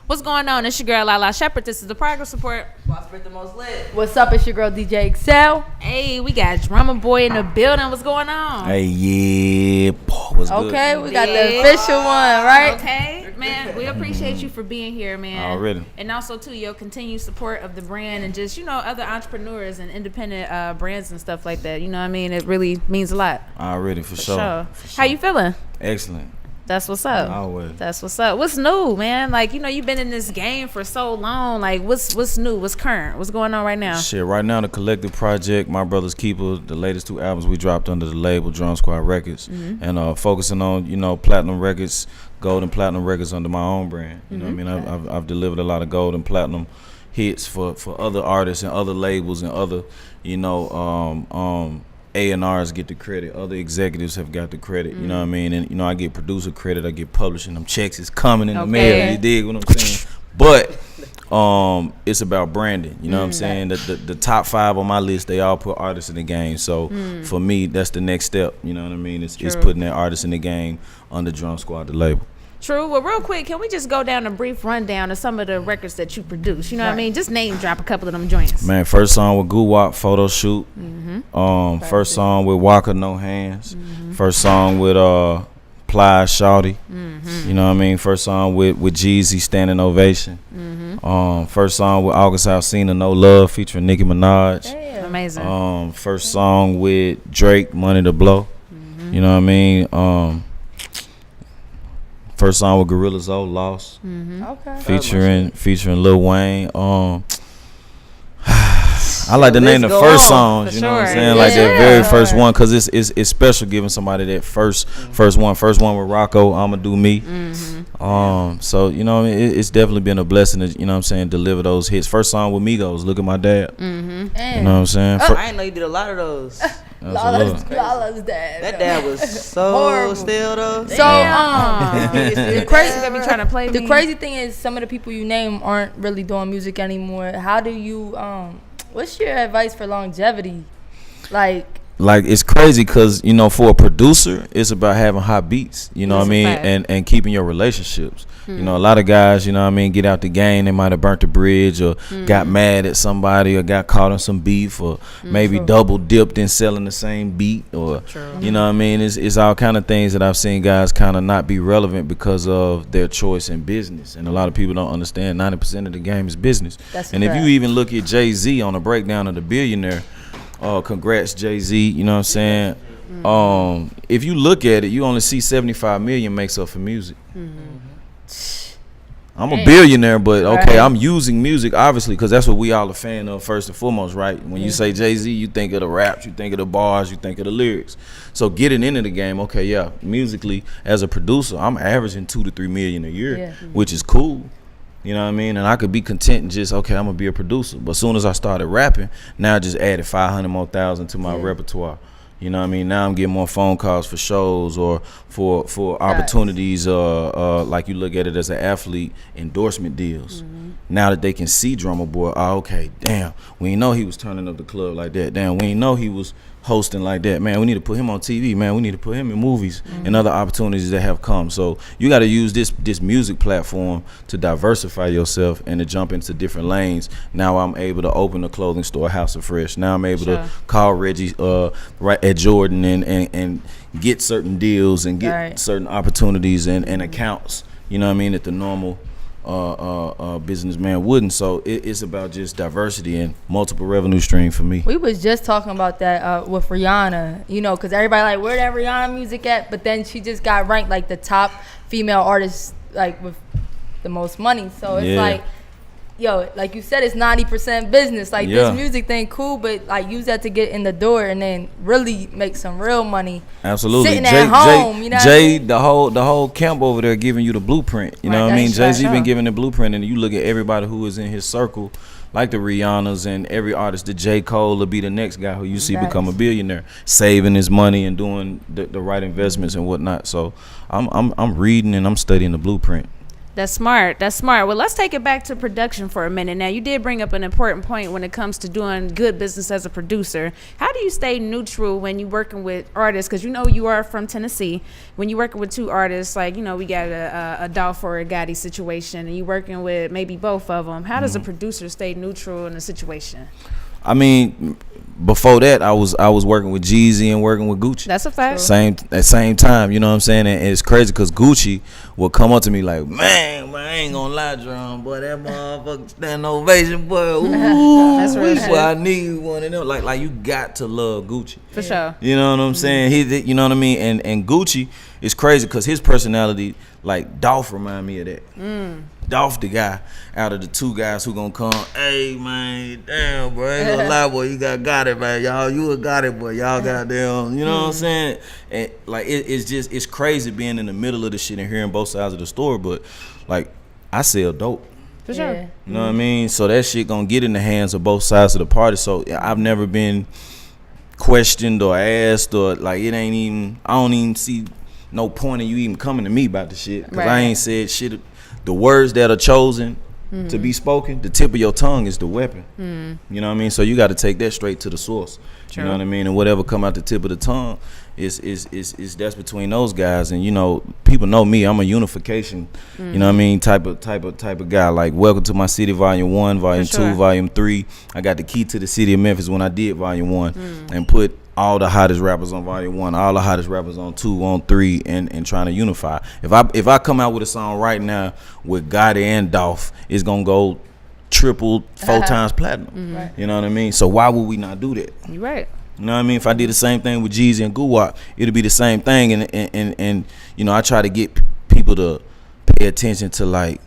What's going on? It's your girl Lala Shepherd. This is the Progress Report. The most lit. What's up? It's your girl DJ Excel. Hey, we got Drumma Boy in the building. What's going on? Hey, yeah, what's good? Okay, we got the official one, right? Okay, man, we appreciate you for being here, man. Already. And also, too, your continued support of the brand and just, other entrepreneurs and independent brands and stuff like that. You know what I mean? It really means a lot. Already, for sure. How you feeling? Excellent. That's what's up. Always. That's what's up. What's new, man? Like, you've been in this game for so long. Like, what's new? What's current? What's going on right now? Shit, right now, the collective project, My Brother's Keeper, the latest 2 albums we dropped under the label Drum Squad Records, and focusing on, platinum records, gold and platinum records under my own brand. You know what I mean? I've delivered a lot of gold and platinum hits for other artists and other labels and other, A&Rs get the credit. Other executives have got the credit. You know what I mean? And I get producer credit. I get publishing. Them checks is coming in the mail. You dig what I'm saying? But it's about branding. You know what I'm saying? The top 5 on my list, they all put artists in the game. So for me, that's the next step. You know what I mean? It's putting that artist in the game under Drum Squad, the label. True. Well, real quick, can we just go down a brief rundown of some of the records that you produce? You know what I mean? Just name drop a couple of them joints. Man, first song with Goo Wop, Photo Shoot. First song with Waka, No Hands. First song with Plies, Shawty. You know what I mean? First song with Jeezy, Standing Ovation. First song with August Alsina, No Love, featuring Nicki Minaj. Damn. Amazing. First song with Drake, Money to Blow. You know what I mean? First song with Gorilla Zoe, Lost. Okay. Featuring Lil Wayne. I like to name the first songs, you know what I'm saying? Like that very first one, because it's special giving somebody that first one. First one with Rocko, I'ma Do Me. So, it's definitely been a blessing to, deliver those hits. First song with Migos, Look at My Dad. You know what I'm saying? I didn't know you did a lot of those. Lala's dad. That dad was so horrible. Still though. So the crazy that be trying to play. The crazy thing is some of the people you name aren't really doing music anymore. How do you what's your advice for longevity? Like it's crazy because for a producer, it's about having hot beats. You know what I mean, and keeping your relationships. A lot of guys, get out the game. They might have burnt the bridge or got mad at somebody or got caught in some beef or maybe double dipped in selling the same beat or you know what I mean. It's all kind of things that I've seen guys kind of not be relevant because of their choice in business. And a lot of people don't understand 90% of the game is business. And if you even look at Jay-Z on a breakdown of The Billionaire. Congrats, Jay-Z, you know what I'm saying? If you look at it, you only see 75 million makes up for music. I'm a billionaire, but okay, I'm using music, obviously, because that's what we all a fan of first and foremost, right? When you say Jay-Z, you think of the raps, you think of the bars, you think of the lyrics. So getting into the game, okay, yeah, musically, as a producer, I'm averaging 2 to 3 million a year, which is cool. You know what I mean? And I could be content and just, okay, I'm going to be a producer. But as soon as I started rapping, now I just added 500 more thousand to my repertoire. You know what I mean? Now I'm getting more phone calls for shows or for opportunities, like you look at it as an athlete, endorsement deals. Now that they can see Drumma Boy, okay, damn, we didn't know he was turning up the club like that. Damn, we didn't know he was hosting like that. Man, we need to put him on TV, man. We need to put him in movies and other opportunities that have come. So you got to use this music platform to diversify yourself and to jump into different lanes. Now I'm able to open a clothing store, House of Fresh. Now I'm able to call Reggie right at Jordan and get certain deals and get certain opportunities and accounts, you know what I mean, that the normal businessman wouldn't. So it's about just diversity and multiple revenue stream for me. We was just talking about that with Rihanna, because everybody like, where that Rihanna music at? But then she just got ranked like the top female artist, like with the most money. So it's like, yo, like you said, it's 90% business. Like this music thing cool, but like use that to get in the door and then really make some real money. Absolutely. Sitting at home, you know what I mean? the whole camp over there giving you the blueprint. You know what I mean? Jay-Z been giving the blueprint, and you look at everybody who is in his circle, like the Rihannas and every artist. The J. Cole will be the next guy who you see become a billionaire, saving his money and doing the right investments and whatnot. So I'm reading and I'm studying the blueprint. That's smart. That's smart. Well, let's take it back to production for a minute. Now, you did bring up an important point when it comes to doing good business as a producer. How do you stay neutral when you're working with artists? Because you know you are from Tennessee. When you're working with two artists, like, you know, we got a Dolla or a Gotti situation, and you're working with maybe both of them. How does a producer stay neutral in a situation? I mean, before that, I was working with Jeezy and working with Gucci. That's a fact. Same time, you know what I'm saying? And it's crazy because Gucci will come up to me like, man, I ain't gonna lie, Drum, boy, that motherfucker stand ovation, boy. Ooh, that's real shit. Boy, I need one of them. Like you got to love Gucci. For sure. You know what I'm saying? You know what I mean? And Gucci is crazy because his personality, like Dolph, remind me of that. Dolph, the guy out of the two guys who gonna come, hey man, damn bro, ain't gonna lie, boy, you got it, man, y'all, you got it, boy, y'all goddamn, you know what I'm saying? And like it's crazy being in the middle of the shit and hearing both sides of the story, but like I sell dope. For sure. Yeah. You know what I mean? So that shit gonna get in the hands of both sides of the party. So I've never been questioned or asked or like I don't even see no point in you even coming to me about the shit because I ain't said shit. The words that are chosen to be spoken, the tip of your tongue is the weapon. You know what I mean? So you got to take that straight to the source. True. You know what I mean? And whatever come out the tip of the tongue is that's between those guys. And you know, people know me. I'm a unification. You know what I mean? Type of guy. Like Welcome to My City, Volume 1, Volume 2, Volume 3. I got the key to the city of Memphis when I did Volume 1 and put all the hottest rappers on Volume 1, all the hottest rappers on 2, on 3, and trying to unify. If I come out with a song right now with Gotti and Dolph, it's gonna go triple, 4 times platinum. Right. You know what I mean? So why would we not do that? You're right. You know what I mean? If I did the same thing with Jeezy and Guwap, it'll be the same thing. And you know, I try to get people to pay attention to like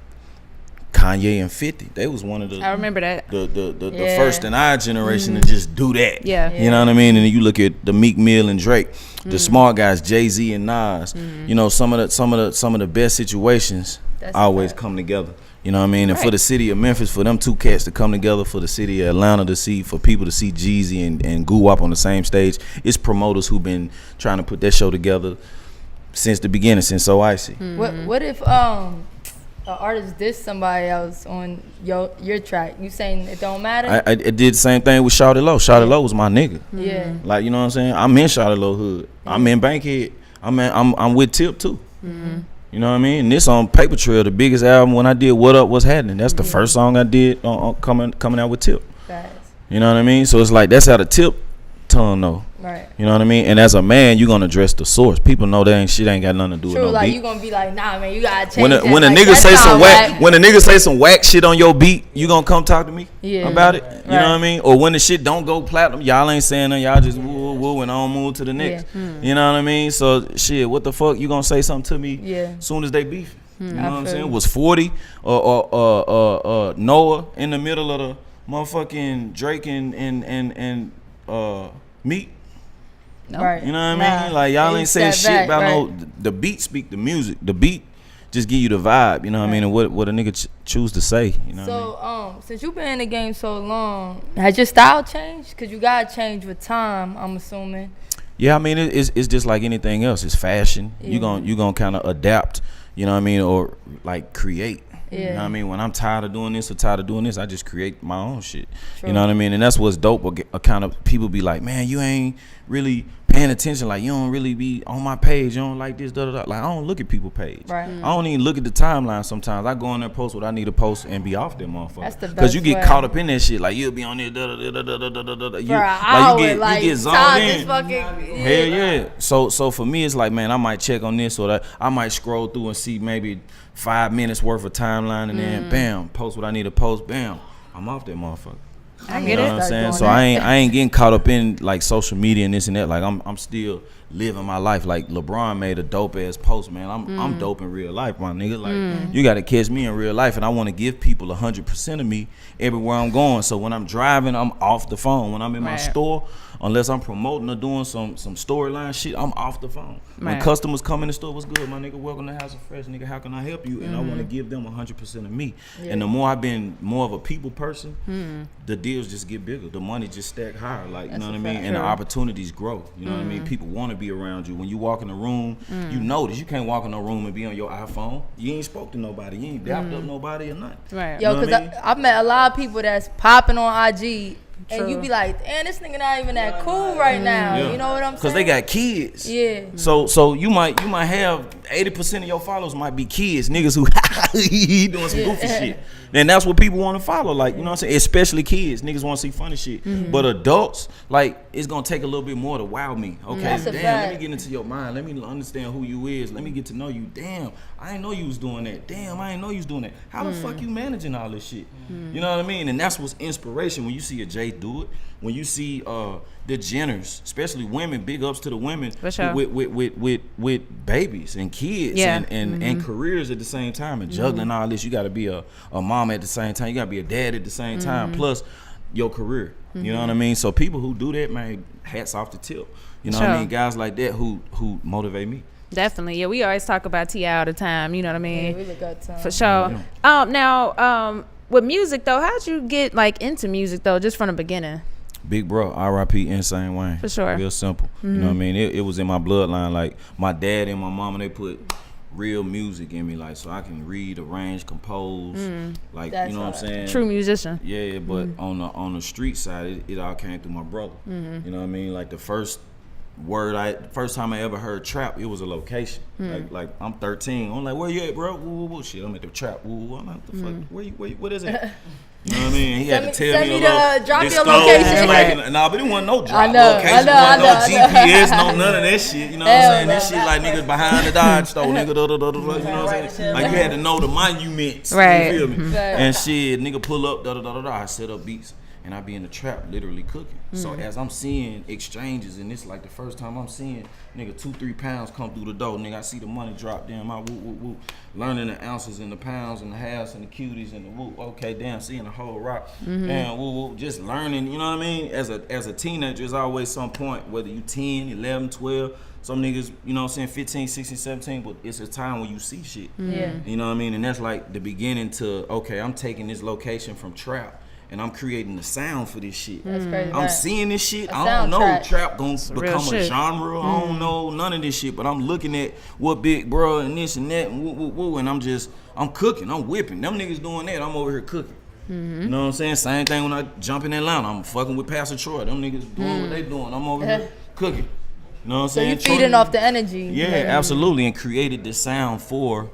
Kanye and 50. They was one of the I remember that. The first in our generation to just do that. Yeah. You know what I mean? And then you look at the Meek Mill and Drake, the smart guys, Jay-Z and Nas. You know, some of the best situations always come together. You know what I mean? And for the city of Memphis, for them two cats to come together, for the city of Atlanta to see, for people to see Jeezy and Guwap on the same stage, it's promoters who've been trying to put that show together since the beginning, since So Icy. What if an artist dissed somebody else on your track? You saying it don't matter? I did the same thing with Shawty Low. Shawty Low was my nigga. Yeah. Like, you know what I'm saying? I'm in Shawty Low hood. I'm in Bankhead. I'm with Tip too. You know what I mean? And this on Paper Trail, the biggest album when I did What Up, What's Happening. That's the first song I did coming out with Tip. Facts. You know what I mean? So it's like that's how the Tip tongue though. Right. You know what I mean? And as a man, you're gonna address the source. People know that shit ain't got nothing to do with no like beat. you gonna be like, nah, man, you gotta change when a like, nigga say some whack shit on your beat, you gonna come talk to me about it. You know what I mean? Or when the shit don't go platinum, y'all ain't saying nothing. Y'all just woo and on move to the next. You know what I mean? So shit, what the fuck? You gonna say something to me? As soon as they beef. You know what I'm saying? Was 40 or Noah in the middle of the motherfucking Drake and Meek? No. Right. You know what I mean? Like y'all ain't saying shit about no. The beat speak the music. The beat just give you the vibe. You know what I mean? And what a nigga choose to say. You know. So what I mean? Since you've been in the game so long, has your style changed? Cause you gotta change with time, I'm assuming. Yeah, I mean it's just like anything else. It's fashion. You gonna kind of adapt. You know what I mean? Or like create. You know what I mean? When I'm tired of doing this or tired of doing this, I just create my own shit. True. You know what I mean? And that's what's dope. Kind of people be like, man, you ain't really paying attention. Like, you don't really be on my page. You don't like this, da da da. Like, I don't look at people's page. Right. I don't even look at the timeline sometimes. I go on there, post what I need to post, and be off that motherfucker. That's the best. Because you get caught up in that shit. Like, you'll be on there, da da da da da da da da. You get zoned in. Hell yeah. So for me, it's like, man, I might check on this or that. I might scroll through and see maybe 5 minutes worth of timeline, and then bam, post what I need to post. Bam, I'm off that motherfucker. I get you know what I'm saying? So I ain't getting caught up in like social media and this and that. Like I'm still living my life. Like LeBron made a dope ass post, man. I'm dope in real life, my nigga. Like you gotta catch me in real life, and I want to give people 100% of me everywhere I'm going. So when I'm driving, I'm off the phone. When I'm in my store, unless I'm promoting or doing some storyline shit, I'm off the phone. When Right. customers come in the store, what's good, my nigga? Welcome to House of Fresh, nigga. How can I help you? And I want to give them 100% of me. And the more I've been more of a people person, the deals just get bigger. The money just stack higher. Like, you know what I mean? And the opportunities grow. You know what I mean? People want to be around you. When you walk in the room, you notice you can't walk in a room and be on your iPhone. You ain't spoke to nobody. You ain't dapped up nobody or nothing. Right. Yo, You know because what I mean? I've met a lot of people that's popping on IG, and True. you be like, damn, this nigga not even that cool right now. Yeah. You know what I'm saying? Because they got kids. Yeah. So you might have 80% of your followers might be kids, niggas who doing some goofy shit. And that's what people want to follow, like, you know what I'm saying? Especially kids. Niggas want to see funny shit. But adults, like, it's gonna take a little bit more to wow me. Okay, That's a damn, fact. let me get into your mind. Let me understand who you is. Let me get to know you. Damn, I didn't know you was doing that. Damn, I didn't know you was doing that. How the fuck you managing all this shit? You know what I mean? And that's what's inspiration when you see a Jay do it. When you see the Jenners, especially women, big ups to the women For sure. with babies and kids Yeah. and careers at the same time and juggling all this. You got to be a mom at the same time. You got to be a dad at the same time. Plus your career. You know what I mean? So people who do that, man, hats off the tip. You know what I Sure. mean? Guys like that who motivate me. Definitely. Yeah, we always talk about T.I. all the time. You know what I Yeah, mean? we look up to him. For sure. Now, with music though, how'd you get like into music though, just from the beginning? Big bro, R.I.P. Ensayne Wayne. For sure. Real simple. You know what I mean? It was in my bloodline. Like my dad and my mama, they put real music in me, like so I can read, arrange, compose, like That's you know what I'm hard. saying? True musician. Yeah, but on the street side, it all came through my brother. You know what I mean? Like the first time I ever heard trap, it was a location. Like I'm 13. I'm like, where you at, bro? Woo. Shit, I'm at the trap. Woo. I'm like, what the fuck? Where you? What is it? You know what I mean? He had to tell Send me me the drop this your stove location. smacking. Nah, but it wasn't no drop I know, location. I It know, wasn't no I know. GPS, no none of that shit. You know what I'm Hell saying? no. That shit like niggas behind the Dodge store, nigga. You know what I'm saying? Like you had to know the monuments. Right. You feel me? Right. And shit, nigga pull up, I set up beats. And I be in the trap literally cooking. So as I'm seeing exchanges, and it's like the first time I'm seeing nigga 2-3 pounds come through the door, nigga, I see the money drop down my woo. Learning the ounces and the pounds and the halves and the cuties and the woo. Okay, damn, seeing the whole rock. And woo, just learning, you know what I mean? As a teenager, there's always some point, whether you 10, 11, 12, some niggas, you know what I'm saying, 15, 16, 17, but it's a time when you see shit. Yeah. You know what I mean? And that's like the beginning to, okay, I'm taking this location from trap and I'm creating the sound for this shit. That's crazy. I'm right? seeing this shit. A I don't know soundtrack. trap gonna real become a shit. genre. I don't know none of this shit. But I'm looking at what big bro and this and that and woo, and I'm cooking. I'm whipping. Them niggas doing that. I'm over here cooking. You know what I'm saying? Same thing when I jump in Atlanta. I'm fucking with Pastor Troy. Them niggas doing what they doing. I'm over here cooking. You know what I'm So saying? you feeding off the energy. Yeah, absolutely, and created the sound for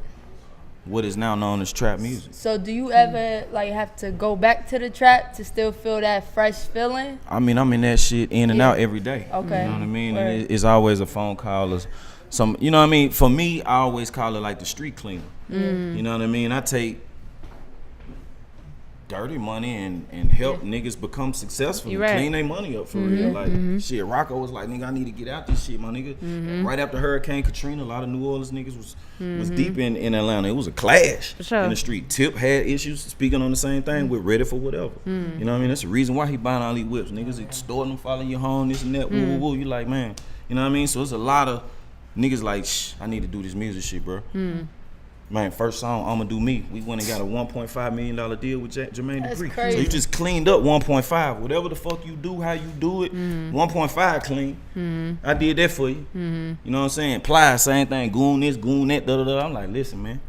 what is now known as trap music. So do you ever like have to go back to the trap to still feel that fresh feeling? I mean, I'm in that shit in and out every day. Okay. You know what I mean? Word. And it's always a phone call or some, you know what I mean? For me, I always call it like the street cleaner. You know what I mean? I take dirty money and help niggas become successful You and right. clean their money up for real. Like shit, Rocko was like, nigga, I need to get out this shit, my nigga. Right after Hurricane Katrina, a lot of New Orleans niggas was deep in Atlanta. It was a clash For sure. in the street. Tip had issues speaking on the same thing. We're ready for whatever. You know what I mean? That's the reason why he buying all these whips. Niggas extorting them, following you home, this and that. Woo. You like, man. You know what I mean? So there's a lot of niggas like, I need to do this music shit, bro. Man, first song, I'ma Do Me. We went and got a $1.5 million deal with Jermaine That's Dupri. crazy. So you just cleaned up 1.5. Whatever the fuck you do, how you do it, 1.5 clean. I did that for you. You know what I'm saying? Plies, same thing. Goon this, goon that, I'm like, listen, man.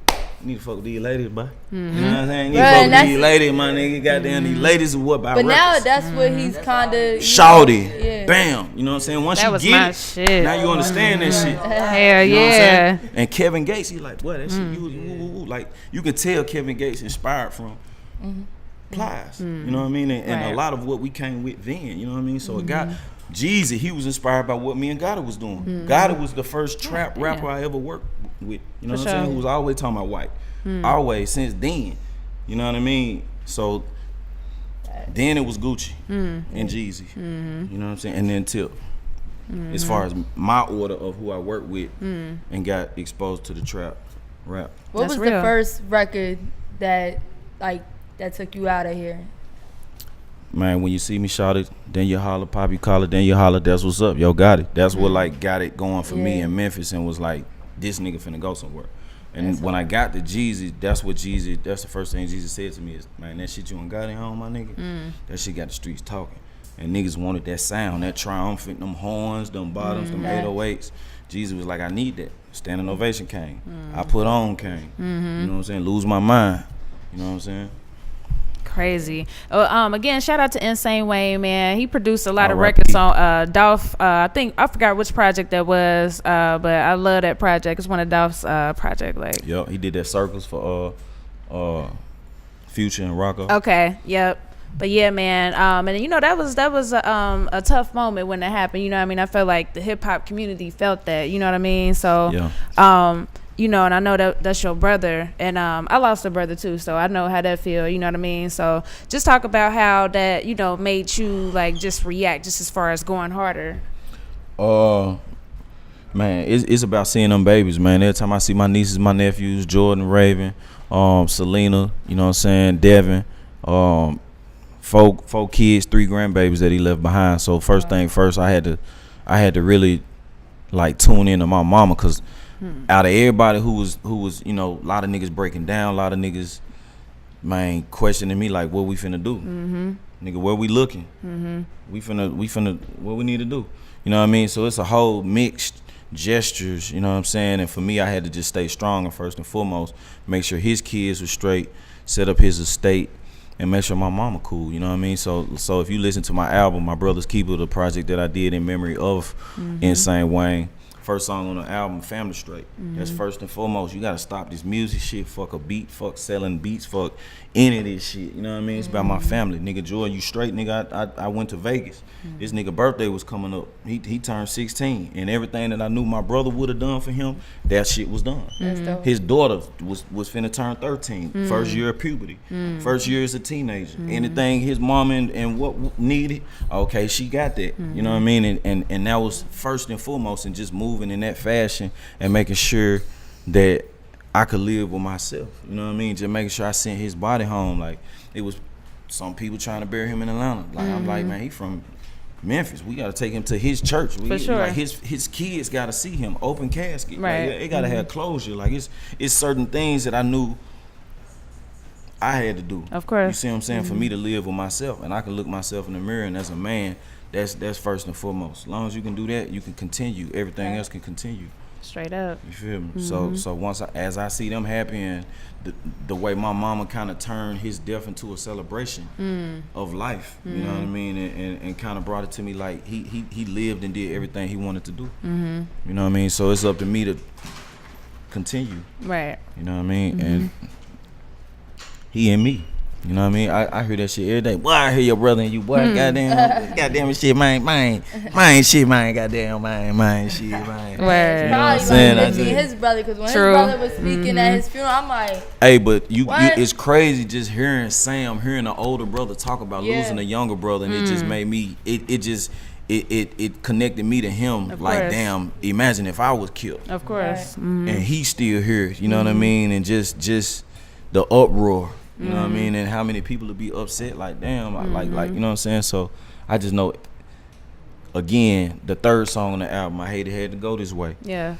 You need to fuck with these ladies, bro. You know what I'm saying? You need Right, to fuck and with these ladies, my nigga. Goddamn, these ladies are what about But now records. that's what he's kind of Shawty, Yeah. bam. You know what I'm saying? Once That you was get my it, shit. now you understand that shit. Hell You know what I'm yeah. saying? And Kevin Gates, he like, what? That shit, you like, you can tell Kevin Gates inspired from Plies. You know what I mean? And Right. a lot of what we came with then, you know what I mean? So it got Jeezy, he was inspired by what me and Gotti was doing. Gotti was the first trap rapper I ever worked with. You know For what I'm saying? sure. Who was always talking about white. Always, since then. You know what I mean? So then it was Gucci and Jeezy. You know what I'm saying? And then Tip. As far as my order of who I worked with and got exposed to the trap rap. What That's was real. the first record that took you out of here? man, when you see me shout it, then you holler, pop you collar, then you holler, that's what's up, yo, got it. That's what like got it going for me in Memphis, and was like, this nigga finna go somewhere. And when I got to Jeezy, that's the first thing Jeezy said to me is, man, that shit you ain't got at home, my nigga, that shit got the streets talking. And niggas wanted that sound, that triumphant, them horns, them bottoms, them 808s. Jeezy was like, I need that. Standing ovation came. I put on came. You know what I'm saying? Lose my mind. You know what I'm saying? Crazy. Again, shout out to Ensayne Wayne, man. He produced a lot of R.I.P. records on Dolph. I forgot which project that was, but I love that project. It's one of Dolph's project. Like, Yep, he did that Circles for Future and Rocko. okay, yep. But yeah, man, and you know that was a tough moment when that happened. You know what I mean? I felt like the hip hop community felt that. You know what I mean? So, you know, and I know that's your brother, and I lost a brother too, so I know how that feel. You know what I mean? So just talk about how that, you know, made you like just react, just as far as going harder. Man, it's about seeing them babies, man. Every time I see my nieces, my nephews, Jordan, Raven, Selena, you know what I'm saying, Devin, four kids, 3 grandbabies that he left behind. So first thing first, I had to really like tune into my mama, cause out of everybody who was, you know, a lot of niggas breaking down, a lot of niggas, man, questioning me like, what we finna do, nigga, where we looking, we finna what we need to do, you know what I mean? So it's a whole mixed gestures, you know what I'm saying? And for me, I had to just stay strong, and first and foremost, make sure his kids were straight, set up his estate, and make sure my mama cool, you know what I mean? So if you listen to my album, My Brother's Keeper, the project that I did in memory of Ensayne Wayne, first song on the album, Family Straight. That's first and foremost. You gotta stop this music shit, fuck a beat, fuck selling beats, fuck any of this shit, you know what I mean? It's about my family. Nigga, Joy, you straight, nigga, I went to Vegas. This nigga birthday was coming up. He turned 16, and everything that I knew my brother would have done for him, that shit was done. His daughter was finna turn 13, first year of puberty, first year as a teenager. Anything his mom and what needed, okay, she got that, you know what I mean? And that was first and foremost, and just moving in that fashion and making sure that I could live with myself, you know what I mean? Just making sure I sent his body home. Like, it was some people trying to bury him in Atlanta. Like, I'm like, man, he from Memphis. We gotta take him to his church. For sure. Like, his kids gotta see him, open casket. Right. Like, it gotta have closure. Like, it's certain things that I knew I had to do. Of course. You see what I'm saying? For me to live with myself, and I can look myself in the mirror, and as a man, that's first and foremost. As long as you can do that, you can continue. Everything else can continue. Straight up. You feel me? So once as I see them happy, and the way my mama kind of turned his death into a celebration of life, you know what I mean, and kind of brought it to me like he lived and did everything he wanted to do. You know what I mean? So it's up to me to continue. Right. You know what I mean? And he and me. You know what I mean? I hear that shit every day. Boy, I hear your brother and you, boy, goddamn shit, mine shit, mine, goddamn, mine shit, mine. Word. You know what I'm Probably saying? like me and his brother, because when his brother was speaking at his funeral, I'm like, hey, but you What? it's crazy just hearing hearing the older brother talk about losing a younger brother, and it just made me, it connected me to him. Of like, course. damn, imagine if I was killed. Of course. And he's still here, you know what I mean? And just the uproar. You know what I mean? And how many people would be upset, like, damn, like, you know what I'm saying? So I just know, again, the third song on the album, I hate it had to go this way. Yeah.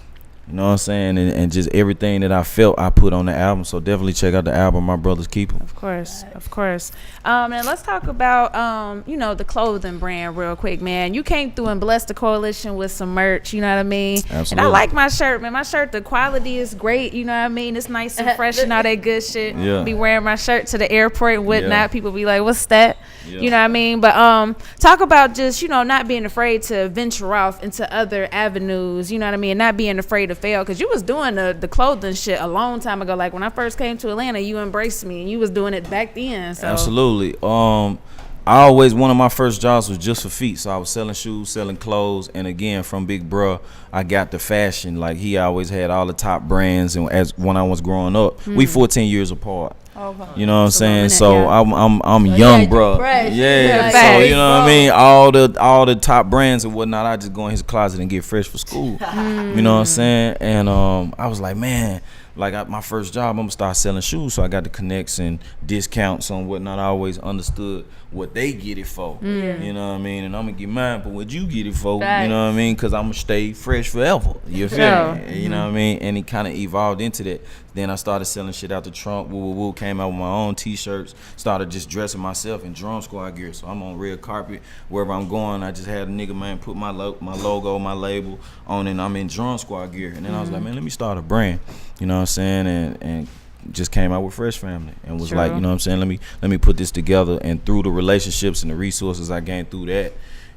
You know what I'm saying? And just everything that I felt, I put on the album. So definitely check out the album, My Brother's Keeper. Of course, of course. And let's talk about, you know, the clothing brand real quick, man. You came through and blessed the coalition with some merch, you know what I mean? Absolutely. And I like my shirt, man. My shirt, the quality is great, you know what I mean? It's nice and fresh and all that good shit. Yeah. Be wearing my shirt to the airport and whatnot. Yeah. People be like, what's that? Yeah. You know what I mean? But talk about just, you know, not being afraid to venture off into other avenues, you know what I mean? Not being afraid to fail, because you was doing the clothing shit a long time ago. Like, when I first came to Atlanta, you embraced me and you was doing it back then. So. Absolutely. I always, one of my first jobs was just for feet. So I was selling shoes, selling clothes, and again, from Big Bruh, I got the fashion. Like, he always had all the top brands, and when I was growing up, we 14 years apart. Okay. You know what I'm saying? minute, So yeah. I'm So, young, yeah, bro. fresh. Yeah. Yeah, So you know what I facts. mean? All the top brands and whatnot, I just go in his closet and get fresh for school. You know what I'm saying? And I was like, man, like my first job, I'm gonna start selling shoes. So I got the connects and discounts on whatnot. I always understood what they get it for. You know what I mean? And I'm gonna get mine, but what you get it for? Facts. You know what I mean? Cause I'm gonna stay fresh forever. You feel Sure. me? You know what I mean? And it kind of evolved into that. Then I started selling shit out the trunk. Woo. Came out with my own t-shirts. Started just dressing myself in drum squad gear. So I'm on red carpet wherever I'm going. I just had a nigga, man, put my logo, my label on, and I'm in drum squad gear. And then I was like, man, let me start a brand. You know what I'm saying? And just came out with Fresh Family and was like, you know what I'm saying? Let me put this together. And through the relationships and the resources I gained through that,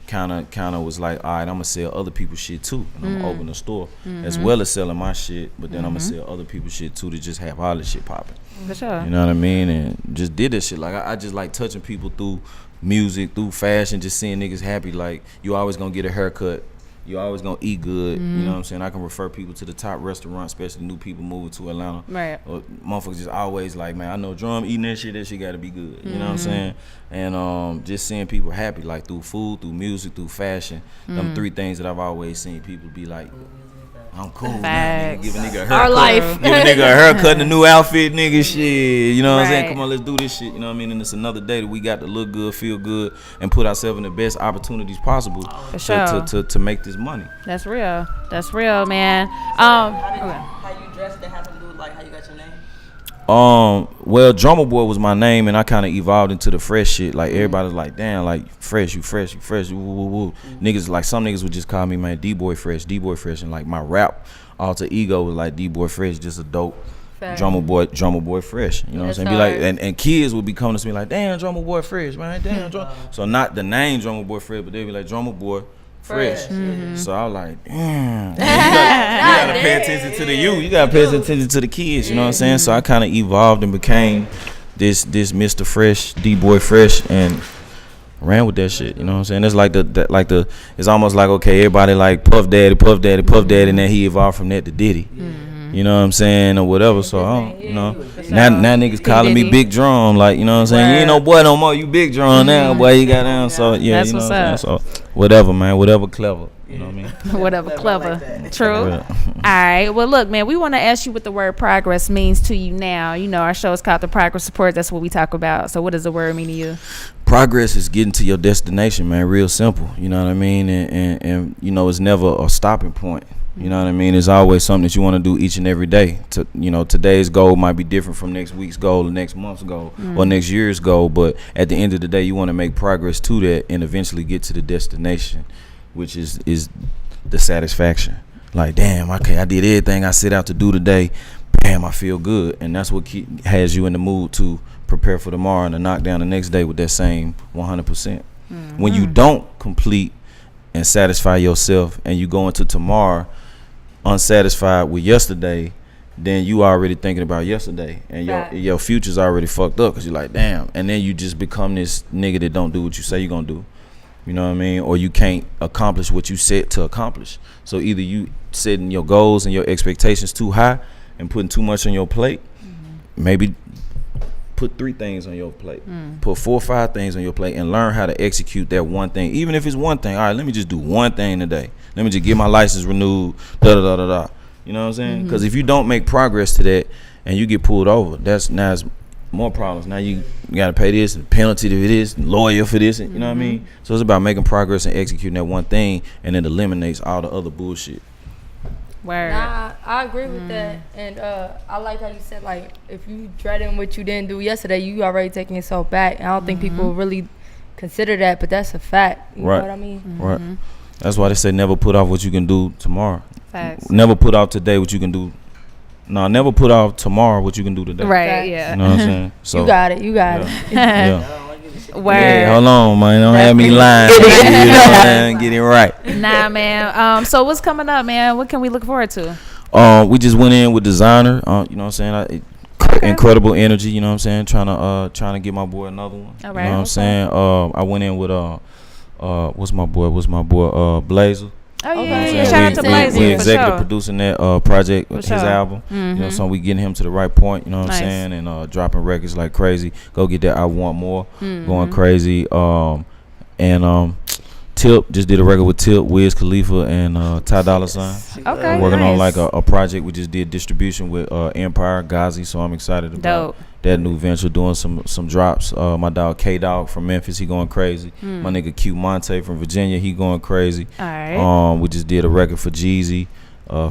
kind of was like, all right, I'm gonna sell other people's shit too, and I'm gonna open a store as well as selling my shit, but then I'm gonna sell other people's shit too to just have all this shit popping. For sure. You know what I mean? And just did this shit. Like I just like touching people through music, through fashion, just seeing niggas happy. Like you always gonna get a haircut. You always gonna eat good. You know what I'm saying? I can refer people to the top restaurants, especially new people moving to Atlanta. Right. Or motherfuckers just always like, man, I know Drum eating that shit gotta be good. You know what I'm saying? And just seeing people happy, like through food, through music, through fashion. Them three things that I've always seen people be like, I'm cool, man. Nigga, give a nigga a haircut. Our life. Give a nigga a haircut and a new outfit, nigga, shit. You know what I'm saying? Right. Come on, let's do this shit. You know what I mean? And it's another day that we got to look good, feel good, and put ourselves in the best opportunities possible For sure. to make this money. That's real. That's real, man. How you dressed that happened to do like how you got your name? Well, Drumma Boy was my name, and I kind of evolved into the fresh shit. Like everybody's like, damn, like fresh, you fresh, woo, woo, woo. Niggas like some niggas would just call me, man, D-Boy Fresh, and like my rap alter ego was like D-Boy Fresh, just a dope Fact. Drumma Boy Fresh. You know what I'm That's saying? Be like, hard. and kids would be coming to me like, damn, Drumma Boy Fresh, man, damn, So not the name Drumma Boy Fresh, but they'd be like Drumma Boy Fresh. So I was like, damn. You gotta pay attention to the youth. You gotta pay attention to the kids. You know what I'm saying? So I kind of evolved and became this Mr. Fresh, D-Boy Fresh, and ran with that shit. You know what I'm saying? It's like the it's almost like, okay, everybody like Puff Daddy, and then he evolved from that to Diddy. You know what I'm saying, or whatever. So you know, now niggas calling me Big Drum, like, you know what I'm saying. You ain't no boy no more. You Big Drum now, boy. You got down. So yeah, That's you know what's what I'm up. saying. So whatever, man. Whatever clever. You know what I mean? Whatever, clever. True. Yeah. All right. Well, look, man, we want to ask you what the word progress means to you now. You know, our show is called The Progress Report. That's what we talk about. So what does the word mean to you? Progress is getting to your destination, man. Real simple. You know what I mean? And you know, it's never a stopping point. You know what I mean? It's always something that you want to do each and every day. You know, today's goal might be different from next week's goal or next month's goal or next year's goal. But at the end of the day, you want to make progress to that and eventually get to the destination, which is the satisfaction. Like, damn, okay, I did everything I set out to do today. Bam, I feel good. And that's what has you in the mood to prepare for tomorrow and to knock down the next day with that same 100%. When you don't complete and satisfy yourself and you go into tomorrow unsatisfied with yesterday, then you already thinking about yesterday, and your future's already fucked up because you're like, damn. And then you just become this nigga that don't do what you say you're gonna do. You know what I mean? Or you can't accomplish what you set to accomplish. So either you setting your goals and your expectations too high and putting too much on your plate. Maybe put 3 things on your plate. Put 4 or 5 things on your plate and learn how to execute that one thing. Even if it's one thing. All right, let me just do one thing today. Let me just get my license renewed. You know what I'm saying? Because if you don't make progress to that and you get pulled over, now it's more problems. Now you got to pay this, penalty to this, lawyer for this. You know what I mean? So it's about making progress and executing that one thing, and it eliminates all the other bullshit. Word. Nah, I agree with that, and I like how you said, like, if you dreading what you didn't do yesterday, you already taking yourself back. And I don't think people really consider that, but that's a fact. You know what I mean? Right. That's why they say never put off what you can do tomorrow. Facts. Never put off today what you can do. No, never put off tomorrow what you can do today. Right. Yeah. You know what I'm saying? So You got it. yeah. Word. Yeah, hold on, man. Don't have me lying. You know what I'm saying? Get it right. Nah, man. So what's coming up, man? What can we look forward to? We just went in with designer. You know what I'm saying? Incredible energy. You know what I'm saying? Trying to get my boy another one. All right. You know what I'm saying? I went in with what's my boy? Blazer. Oh yeah, Okay. yeah. Shout out to Plies we for executive sure. producing that project, his sure. album. You know, so we getting him to the right point. You know what Nice. I'm saying, and dropping records like crazy. Go get that. I Want More. Going crazy. Tip just did a record with Tip, Wiz Khalifa, and Dolla Sign. Okay, I'm working on nice. like a project. We just did distribution with Empire Gotti, so I'm excited about Dope. that new venture. Doing some drops. My dog K Dog from Memphis, he going crazy. My nigga Q Monte from Virginia, he going crazy. All right. We just did a record for Jeezy,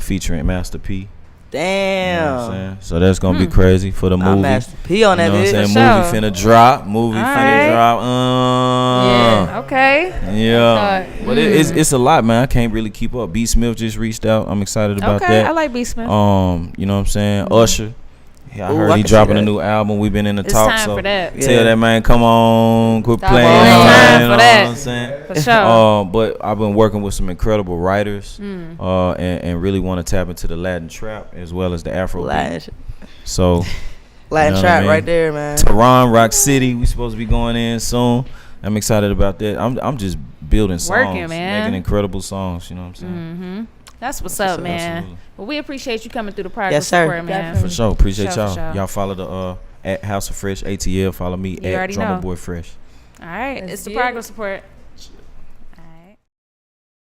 featuring Master P. Damn. You know what I'm saying? So that's gonna be crazy for the movie. I'm Master P on You that know what I'm bitch. saying? For Movie finna drop. Movie All finna right. drop. Yeah. Okay. Yeah. But it's a lot, man. I can't really keep up. B Smith just reached out. I'm excited about Okay. that. I like B Smith. You know what I'm saying? Usher. Yeah, I Ooh, heard I he can see dropping a that. new album. We've been in the It's talk. time So for that. tell Yeah. that man, come on, quit Stop playing. playing. man, Time you for know that. what I'm saying? For sure. But I've been working with some incredible writers, and really want to tap into the Latin trap as well as the Afro beat. So Latin you know what trap I mean? right there, man. Tehran, Rock City, we supposed to be going in soon. I'm excited about that. I'm just building songs, Working, man. making incredible songs. You know what I'm saying? That's what's up, man. Absolutely. Well, we appreciate you coming through the Progress Yes, sir. Report, man. Definitely. For sure, appreciate For y'all. sure. Y'all follow the at House of Fresh ATL. Follow me You at already Drumma know. Boy Fresh. All right. Let's It's the get it. Progress Report.